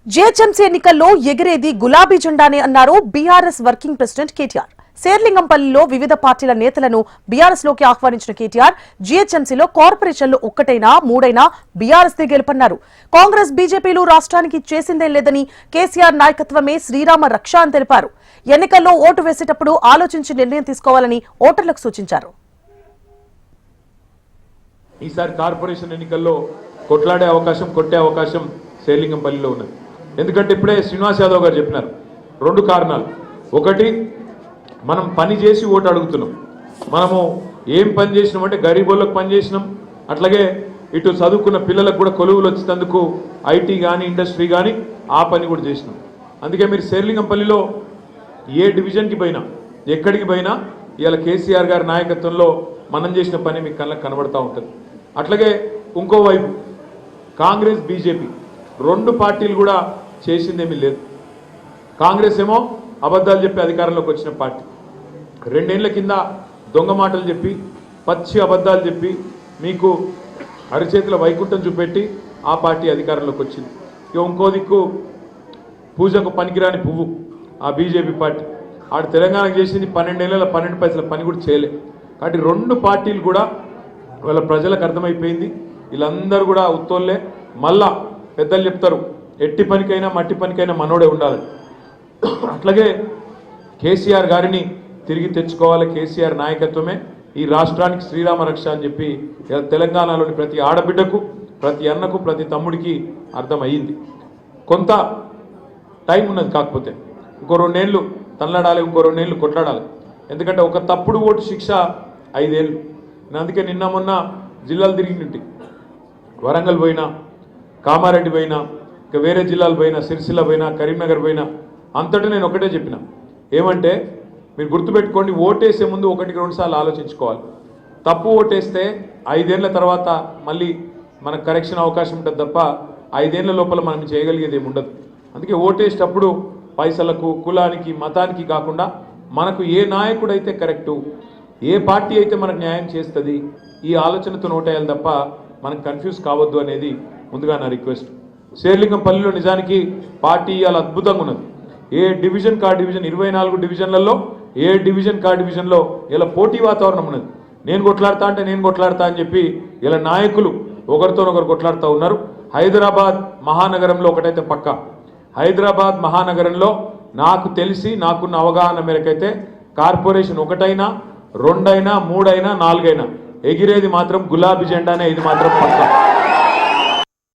GHMC ఎన్నికల్లో ఎగిరేది గులాబీ జెండానే అన్నారు బీఆర్ఎస్ వర్కింగ్ ప్రెసిడెంట్ కేటీఆర్. శేర్లింగంపల్లిలో వివిధ పార్టీల నేతలను బీఆర్ఎస్ లోకి ఆహ్వానించిన కేటీఆర్ జీహెచ్ఎంసీలో కార్పొరేషన్లు ఒక్కటైనా మూడైనా బీఆర్ఎస్ దే గెలుపన్నారు. కాంగ్రెస్ బీజేపీలు రాష్ట్రానికి చేసిందేం లేదని కేసీఆర్ నాయకత్వమే శ్రీరామ రక్ష అని తెలిపారు. ఎన్నికల్లో ఓటు వేసేటప్పుడు ఆలోచించి నిర్ణయం తీసుకోవాలని ఓటర్లకు సూచించారు. ఈసారి కార్పొరేషన్ ఎన్నికల్లో కొట్లాడే అవకాశం కొట్టే అవకాశం శేర్లింగంపల్లిలో ఉన్నది. ఎందుకంటే ఇప్పుడే శ్రీనివాస్ యాదవ్ గారు చెప్పినారు. రెండు కారణాలు. ఒకటి, మనం పని చేసి ఓటు అడుగుతున్నాం. మనము ఏం పని చేసినామంటే గరీబోళ్ళకు పని చేసినాం, అట్లాగే ఇటు చదువుకున్న పిల్లలకు కూడా కొలువులు వచ్చేందుకు ఐటీ కానీ ఇండస్ట్రీ కానీ ఆ పని కూడా చేసినాం. అందుకే మీరు శేర్లింగంపల్లిలో ఏ డివిజన్కి పోయినా ఎక్కడికి పోయినా ఇవాళ కేసీఆర్ గారి నాయకత్వంలో మనం చేసిన పని మీకు కళ్ళకు కనబడతా ఉంటుంది. అట్లాగే ఇంకోవైపు కాంగ్రెస్ బీజేపీ రెండు పార్టీలు కూడా చేసిందేమీ లేదు. కాంగ్రెస్ ఏమో అబద్ధాలు చెప్పి అధికారంలోకి వచ్చిన పార్టీ, 2 ఏళ్ల కింద దొంగ మాటలు చెప్పి పచ్చి అబద్ధాలు చెప్పి మీకు అరిచేతుల వైకుంఠం చూపెట్టి ఆ పార్టీ అధికారంలోకి వచ్చింది. ఇక ఇంకో దిక్కు పూజకు పనికిరాని పువ్వు ఆ బీజేపీ పార్టీ, ఆడు తెలంగాణకు చేసింది 12 ఏళ్ళ 12 పైసల పని కూడా చేయలే. కాబట్టి రెండు పార్టీలు కూడా వాళ్ళ ప్రజలకు అర్థమైపోయింది, వీళ్ళందరూ కూడా ఉత్తోళ్ళే. మళ్ళా పెద్దలు చెప్తారు, ఎట్టి పనికైనా మట్టి పనికైనా మనోడే ఉండాలి. అట్లాగే కేసీఆర్ గారిని తిరిగి తెచ్చుకోవాలి. కేసీఆర్ నాయకత్వమే ఈ రాష్ట్రానికి శ్రీరామ రక్ష అని చెప్పి తెలంగాణలోని ప్రతి ఆడబిడ్డకు, ప్రతి అన్నకు, ప్రతి తమ్ముడికి అర్థమయ్యింది. కొంత టైం ఉన్నది, కాకపోతే ఇంకో 2 ఏళ్ళు తనలాడాలి, ఇంకో 2 ఏళ్ళు కొట్లాడాలి. ఎందుకంటే ఒక తప్పుడు ఓటు శిక్ష 5 ఏళ్ళు. అందుకే నిన్న మొన్న జిల్లాలు తిరిగినట్టు వరంగల్ పోయినా, కామారెడ్డి పోయినా, ఇక వేరే జిల్లాలు పోయినా, సిరిసిల్ల పోయినా, కరీంనగర్ పోయినా, అంతటా నేను ఒకటే చెప్పిన, ఏమంటే మీరు గుర్తుపెట్టుకోండి, ఓటేసే ముందు 1-2 సార్లు ఆలోచించుకోవాలి. తప్పు ఓటేస్తే 5 ఏళ్ల తర్వాత మళ్ళీ మనకు కరెక్షన్ అవకాశం ఉంటుంది తప్ప 5 ఏళ్ల లోపల మనం చేయగలిగేది ఏమి ఉండదు. అందుకే ఓటేసేటప్పుడు పైసలకు, కులానికి, మతానికి కాకుండా మనకు ఏ నాయకుడు అయితే కరెక్టు, ఏ పార్టీ అయితే మనకు న్యాయం చేస్తుంది, ఈ ఆలోచనతో ఓటేయాలి తప్ప మనకు కన్ఫ్యూజ్ కావద్దు అనేది ముందుగా నా రిక్వెస్ట్. శేర్లింగంపల్లిలో నిజానికి పార్టీ ఇవాళ అద్భుతంగా ఉన్నది. ఏ డివిజన్ కా డివిజన్ 24 డివిజన్లలో ఏ డివిజన్ కా డివిజన్లో ఇలా పోటీ వాతావరణం ఉన్నది. నేను కొట్లాడతా అంటే నేను కొట్లాడతా అని చెప్పి ఇలా నాయకులు ఒకరితోనొకరు కొట్లాడుతూ ఉన్నారు. హైదరాబాద్ మహానగరంలో ఒకటైతే పక్క, హైదరాబాద్ మహానగరంలో నాకు తెలిసి నాకున్న అవగాహన మేరకైతే కార్పొరేషన్ 1అయినా 2అయినా 3అయినా 4అయినా ఎగిరేది మాత్రం గులాబీ జెండానే, ఇది మాత్రం పక్క.